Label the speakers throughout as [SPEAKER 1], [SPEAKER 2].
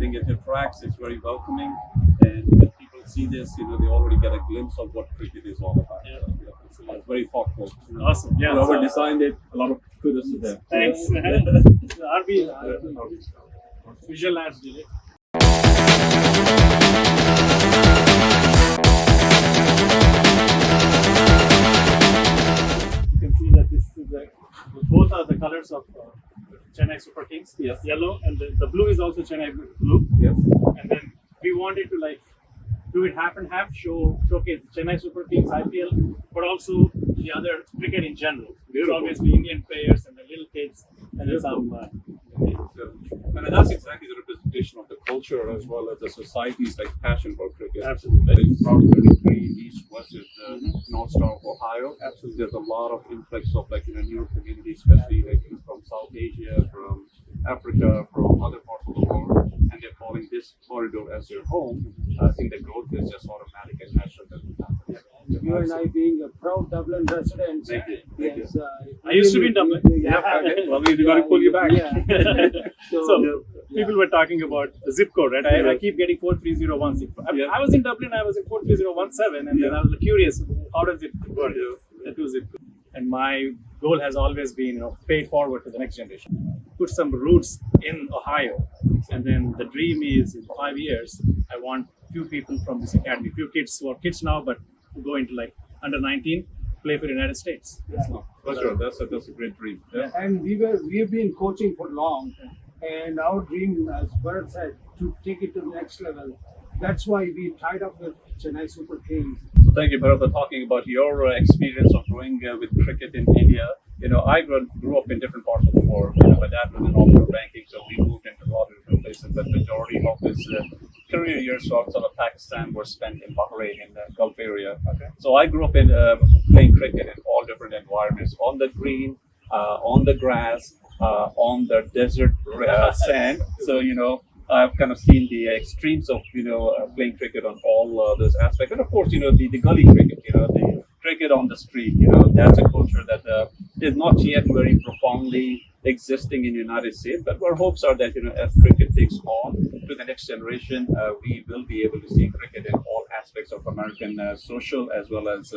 [SPEAKER 1] think it attracts, it's very welcoming, and when people see this, they already get a glimpse of what cricket is all about. It's very thoughtful.
[SPEAKER 2] Awesome. Yeah.
[SPEAKER 1] Whoever designed it, a lot of kudos to them.
[SPEAKER 2] Thanks. RB, Visual Ads did it. You can see that this is both are the colors of Chennai Super Kings.
[SPEAKER 1] Yes.
[SPEAKER 2] Yellow, and the blue is also Chennai blue.
[SPEAKER 1] Yes.
[SPEAKER 2] And then we wanted to do it half and half, showcase Chennai Super Kings IPL, but also the other cricket in general. There's obviously Indian players and the little kids, and then some.
[SPEAKER 1] And that's exactly the representation of the culture as well as the society's passion for cricket.
[SPEAKER 2] Absolutely.
[SPEAKER 1] In Route 33, East West is the North Star of Ohio. Absolutely, there's a lot of influx of newer communities, especially from South Asia, from Africa, from other parts of the world, and they're calling this corridor as their home. I think the growth is just automatic and natural.
[SPEAKER 3] You and I being a proud Dublin residents.
[SPEAKER 1] Thank you.
[SPEAKER 3] Yes,
[SPEAKER 2] I used to be in Dublin.
[SPEAKER 1] Well, we've got to pull you back.
[SPEAKER 3] Yeah.
[SPEAKER 2] So people were talking about the zip code, right? I keep getting 43016. I was in Dublin, I was in 43017, and then I was curious, how does it work? The two zip codes. And my goal has always been, pay it forward to the next generation. Put some roots in Ohio, and then the dream is in 5 years, I want few people from this academy, few kids who are kids now, but who go into under 19, play for the United States.
[SPEAKER 1] For sure, that's a great dream. Yeah.
[SPEAKER 3] And we've been coaching for long, and our dream, as Bharat said, to take it to the next level. That's why we tied up with Chennai Super Kings.
[SPEAKER 1] So thank you, Bharat, for talking about your experience of growing with cricket in India. I grew up in different parts of the world. My dad was in offshore banking, so we moved into a lot of different places. But majority of his career years outside of Pakistan were spent in Bahrain, in the Gulf area. Okay. So I grew up in playing cricket in all different environments, on the green, on the grass, on the desert sand. So I've kind of seen the extremes of playing cricket on all those aspects, and of course the gully cricket, the cricket on the street. That's a culture that is not yet very profoundly existing in the United States, but our hopes are that as cricket takes on to the next generation, we will be able to see cricket in all aspects of American social as well as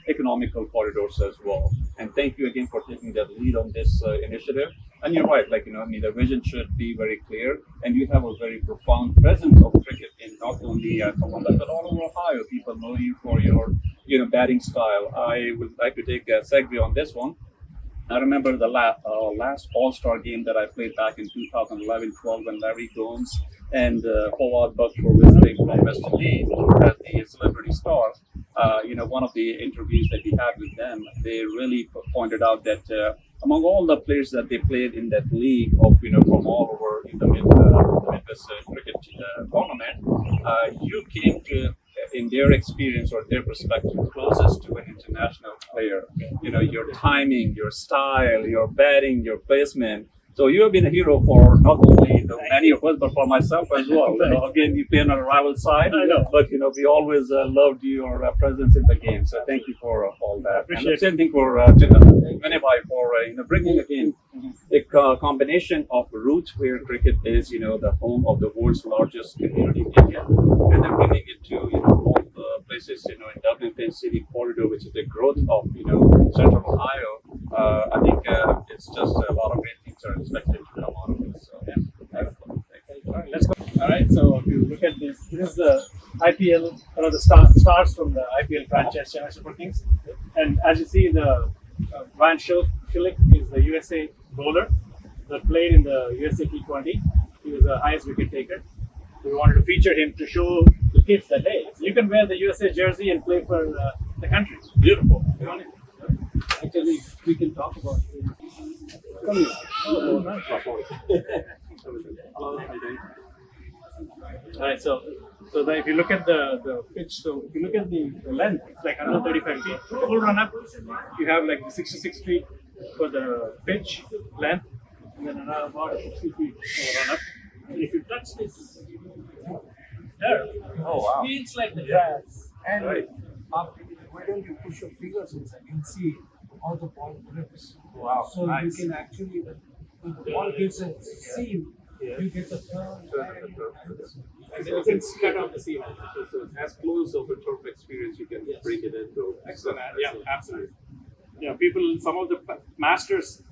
[SPEAKER 1] economical corridors as well. And thank you again for taking that lead on this initiative. And you're right, the vision should be very clear, and you have a very profound presence of cricket in not only Columbus but all over Ohio. People know you for your batting style. I would like to take a segue on this one. I remember the last All-Star game that I played back in 2011-12 when Larry Gomes and Howard Buck were visiting from West Indies as the celebrity stars. One of the interviews that we had with them, they really pointed out that among all the players that they played in that league of from all over in the Midwest cricket tournament, you came to, in their experience or their perspective, closest to an international player. Your timing, your style, your batting, your placement. So you have been a hero for not only many of us, but for myself as well. Again, you play on a rival side, but we always loved your presence in the game. So thank you for all that.
[SPEAKER 2] Appreciate
[SPEAKER 1] it. Same thing for Vinney for bringing again a combination of roots where cricket is the home of the world's largest community in India, and then bringing it to all the places in Dublin, Penn City corridor, which is the growth of Central Ohio. I think it's just a lot of great things are expected to come out of this. So, excellent.
[SPEAKER 2] All right, let's go. All right, so if you look at this is the IPL, the stars from the IPL franchise, Chennai Super Kings. And as you see, the Ryan Schillick is the USA bowler that played in the USA T20. He was the highest wicket taker. We wanted to feature him to show the kids that, hey, you can wear the USA jersey and play for the country.
[SPEAKER 1] Beautiful.
[SPEAKER 3] Actually, we can talk about it.
[SPEAKER 2] Come here. Oh, nice. All right, so then if you look at the pitch, so if you look at the length, it's 135 feet. Full run up, you have 66 feet for the pitch length, and then another about 60 feet for run up. And if you touch this, there, feels like the grass.
[SPEAKER 3] And why don't you push your fingers inside? You can see how the ball grips.
[SPEAKER 1] Wow,
[SPEAKER 3] So
[SPEAKER 1] nice.
[SPEAKER 3] you can actually, when the ball gives a seam, You get the turn.
[SPEAKER 2] And then you can cut off the seam.
[SPEAKER 1] So as close of a turf experience you can bring it into.
[SPEAKER 2] Excellent. Yeah, absolutely. Yeah, people, some of the masters,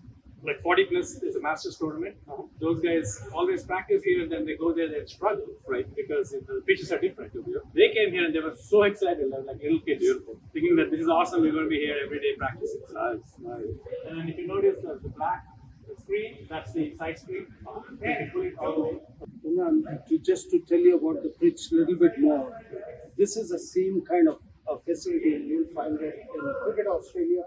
[SPEAKER 2] like 40 plus is a masters tournament. Those guys always practice here and then they go there and struggle, right? Because the pitches are different. They came here and they were so excited, like little kids, thinking that this is awesome, we're going to be here every day practicing.
[SPEAKER 1] Nice.
[SPEAKER 2] And then if you notice the black screen, that's the side screen. You can pull it all the way.
[SPEAKER 3] Just to tell you about the pitch a little bit more, this is the same kind of facility you'll find it in Cricket Australia,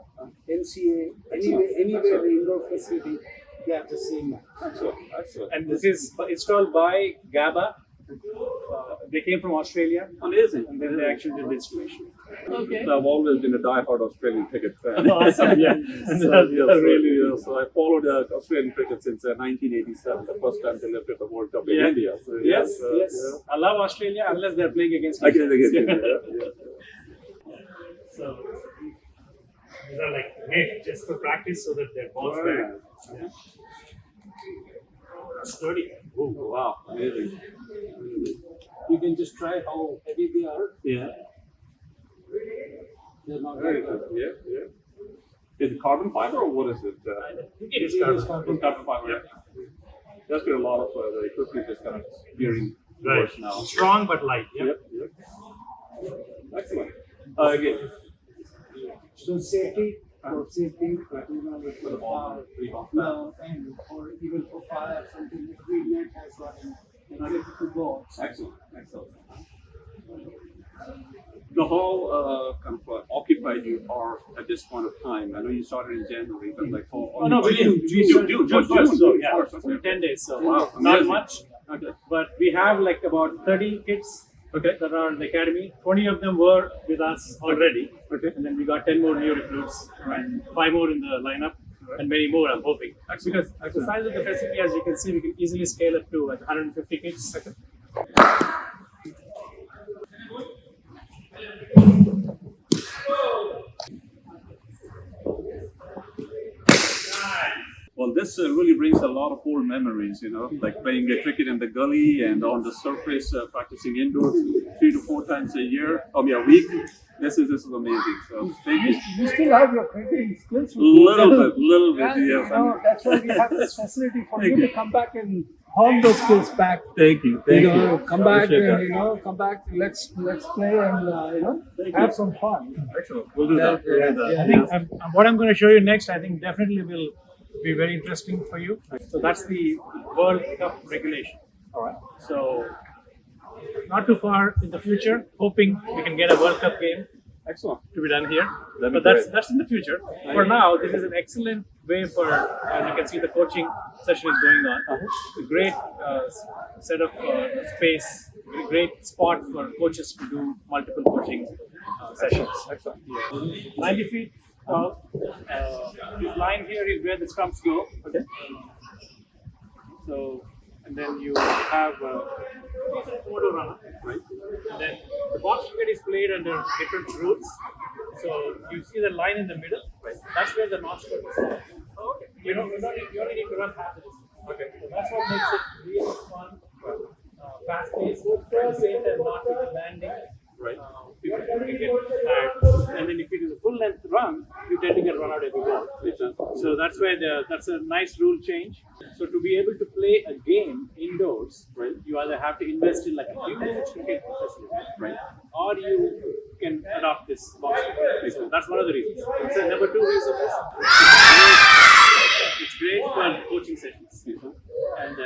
[SPEAKER 3] NCA, anywhere the indoor facility, they have the same.
[SPEAKER 1] Excellent.
[SPEAKER 2] And this is installed by GABA. They came from Australia.
[SPEAKER 1] Amazing.
[SPEAKER 2] And then they actually did the installation. Okay.
[SPEAKER 1] I've always been a diehard Australian cricket fan.
[SPEAKER 2] Awesome. Yeah.
[SPEAKER 1] So I followed Australian cricket since 1987, the first time they left at the World Cup in India. So
[SPEAKER 2] Yes. I love Australia unless they're playing against India. So these are like made just for practice so that they're balls back. Yeah. Sturdy.
[SPEAKER 1] Oh, wow, amazing.
[SPEAKER 3] You can just try how heavy they are.
[SPEAKER 1] Yeah.
[SPEAKER 3] They're not
[SPEAKER 1] Very
[SPEAKER 3] very
[SPEAKER 1] good. Yeah. Is it carbon fiber or what is it?
[SPEAKER 2] It is carbon fiber.
[SPEAKER 1] Yeah. There's been a lot of the equipment is kind of gearing
[SPEAKER 2] Right.
[SPEAKER 1] towards now.
[SPEAKER 2] Strong but light. Yeah.
[SPEAKER 1] Yep. Excellent. Again.
[SPEAKER 3] So safety, for safety, with the fire, and for even for fire, something the green net has got and ready to go.
[SPEAKER 1] Excellent. The whole kind of occupied you are at this point of time. I know you started in January, but like
[SPEAKER 2] June. So yeah,
[SPEAKER 1] Okay.
[SPEAKER 2] 10 days. So
[SPEAKER 1] Wow,
[SPEAKER 2] not
[SPEAKER 1] amazing.
[SPEAKER 2] much.
[SPEAKER 1] Okay.
[SPEAKER 2] But we have like about 30 kids that are in the academy. 20 of them were with us already.
[SPEAKER 1] Okay.
[SPEAKER 2] And then we got 10 more new recruits and 5 more in the lineup and many more, I'm hoping. Because the size of the facility, as you can see, we can easily scale it to like 150 kids.
[SPEAKER 1] Well, this really brings a lot of old memories, like playing cricket in the gully and on the surface, practicing indoors 3 to 4 times a week. This is amazing. So thank you.
[SPEAKER 3] You still have your cricketing skills.
[SPEAKER 1] Little bit, yes.
[SPEAKER 3] That's why we have this facility for you to come back and hone those skills back.
[SPEAKER 1] Thank you.
[SPEAKER 3] Come back
[SPEAKER 1] Appreciate
[SPEAKER 3] and
[SPEAKER 1] that.
[SPEAKER 3] come back. Let's play and have some fun.
[SPEAKER 1] Excellent. We'll do that.
[SPEAKER 2] I think what I'm going to show you next, I think definitely will be very interesting for you. So that's the World Cup regulation. All right. So not too far in the future, hoping we can get a World Cup game
[SPEAKER 1] Excellent.
[SPEAKER 2] to be done here.
[SPEAKER 1] That'd be
[SPEAKER 2] But
[SPEAKER 1] great.
[SPEAKER 2] that's in the future. For now, this is an excellent way for, as you can see, the coaching session is going on. A great set of space, a great spot for coaches to do multiple coaching sessions.
[SPEAKER 1] Excellent.
[SPEAKER 2] 90 feet out. This line here is where the stumps go.
[SPEAKER 1] Okay.
[SPEAKER 2] So, and then you have photo runner, right? And then the box cricket is played under different rules. So you see the line in the middle, right? That's where the non-stroke is. Okay. You only need to run half of this. Okay. So that's what makes it really fun, fast-paced, at the same time not with the landing.
[SPEAKER 1] Right.
[SPEAKER 2] People can get tired. And then if it is a full length run, you tend to get run out every ball. So that's why that's a nice rule change. So to be able to play a game indoors, right, you either have to invest in like a huge cricket facility, right, or you can adopt this box. So that's one of the reasons. So number 2 reason is it's great for coaching sessions. And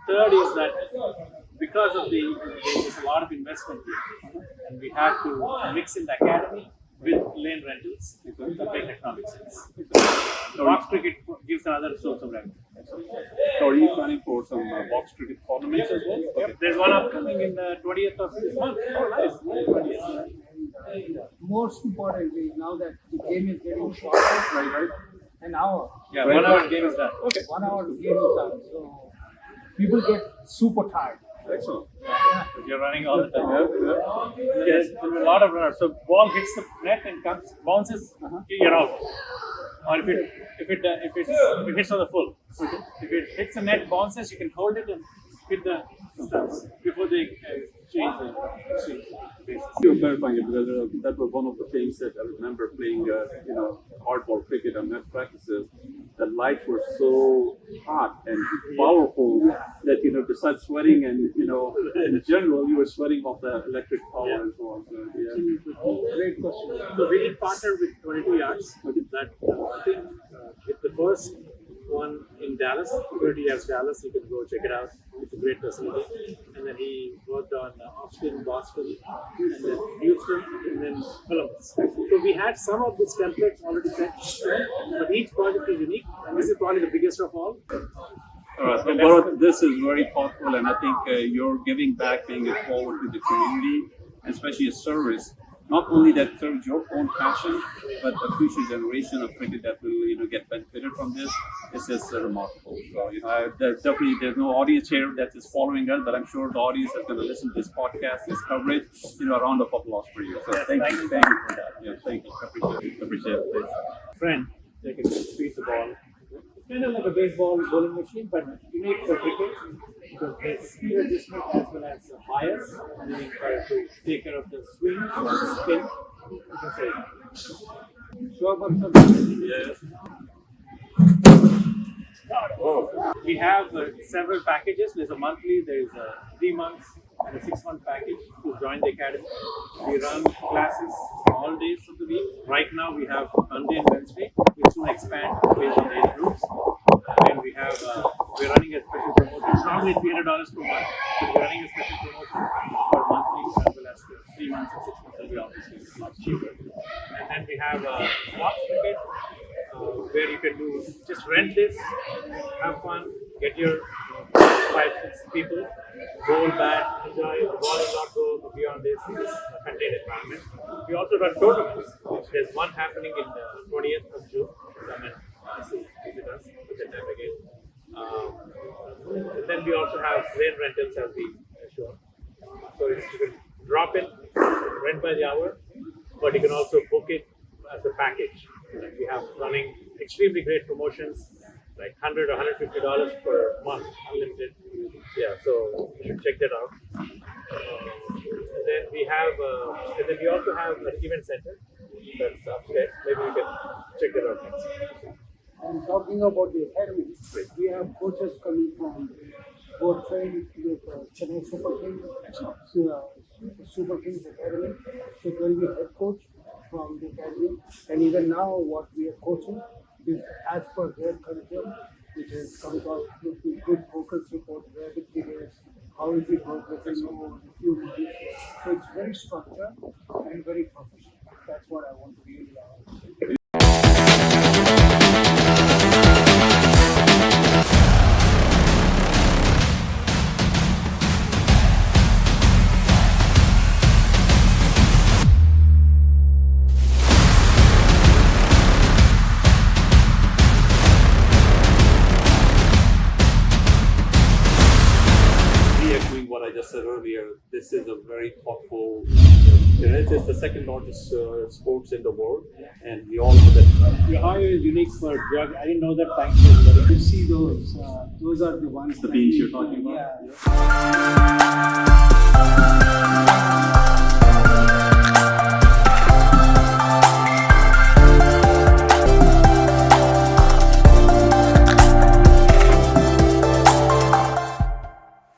[SPEAKER 2] third is that because of there's a lot of investment here, and we have to mix in the academy with lane rentals to make economic sense. Box cricket gives another source of revenue.
[SPEAKER 1] So are you planning for some box cricket tournaments as well?
[SPEAKER 2] Yep. There's one upcoming in the 20th of this month. Oh, nice. 20th.
[SPEAKER 3] Most importantly, now that the game is getting shorter, right? An hour.
[SPEAKER 2] Yeah, 1 hour game is done. Okay.
[SPEAKER 3] 1 hour the game is done. So people get super tired.
[SPEAKER 1] Excellent.
[SPEAKER 2] You're running all the time. Yes, there's a lot of runners. So ball hits the net and comes, bounces, you're out. Or if it hits on the full. If it hits the net, bounces, you can hold it and hit the stumps before they change the swing bases.
[SPEAKER 1] You're clarifying it because that was one of the things that I remember playing, hardball cricket and net practices. The lights were so hot and powerful that besides sweating and in general, you were sweating off the electric power and so on. So, yeah.
[SPEAKER 3] Great question.
[SPEAKER 2] So we did partner with 22 Yards. That I think with the first one in Dallas, 30 Yards Dallas. You can go check it out. It's a great facility. And then he worked on Austin, Boston, and then Houston, and then Columbus. So we had some of these templates already set, but each project is unique, and this is probably the biggest of all.
[SPEAKER 1] All right, well, Bharat, this is very thoughtful, and I think you're giving back, paying it forward to the community, and especially a service. Not only that serves your own passion, but a future generation of cricket that will, get benefited from this. It's just remarkable. So, there's no audience here that is following us, but I'm sure the audience that's going to listen to this podcast, this coverage, a round of applause for you. So, thank you for that. Yeah, thank you. Appreciate it.
[SPEAKER 2] Friend, they can feed the ball. It's kind of like a baseball bowling machine, but unique for cricket because there's speed adjustment as well as bias, meaning to take care of the swing or the spin. You can say.
[SPEAKER 1] Yes.
[SPEAKER 2] We have several packages. There's a monthly, there's a 3 months, and a 6-month package to join the academy. We run classes all days of the week. Right now we have Monday and Wednesday, which will expand based on age groups. And we have we're running a special promotion. It's normally $300 per month, but we're running a special promotion for monthly as well as 3 months and 6 months will be obviously much cheaper. And then we have off cricket, where you can just rent this, have fun, get your 5-6 people, bowl, bat, enjoy, the ball will not go beyond this. It's a contained environment. We also run tournaments. There's one happening in the 20th of June. Visit us at that time again. And then we also have rain rentals as we show. So you can drop in, rent by the hour, but you can also book it as a package. We have running extremely great promotions, like $100 or $150 per month, unlimited. Yeah, so you should check that out. And then we also have an event center that's upstairs. Maybe you can check that out next.
[SPEAKER 3] And talking about the academy, we have coaches coming from both trained with Chennai Super Kings, Super Kings Academy. So there will be a head coach from the academy, and even now what we are coaching is as per their curriculum, which has come out with the good focus report, where the kid is, how is he progressing over a few months. So it's very structured and very professional. That's what I want to really
[SPEAKER 1] What I just said earlier, this is a very thoughtful. It is the second largest sports in the world, and we all know that.
[SPEAKER 2] Your hire is unique for drug. I didn't know that. Thanks for
[SPEAKER 3] you see those are the ones.
[SPEAKER 1] The beans you're talking about.
[SPEAKER 3] Yeah.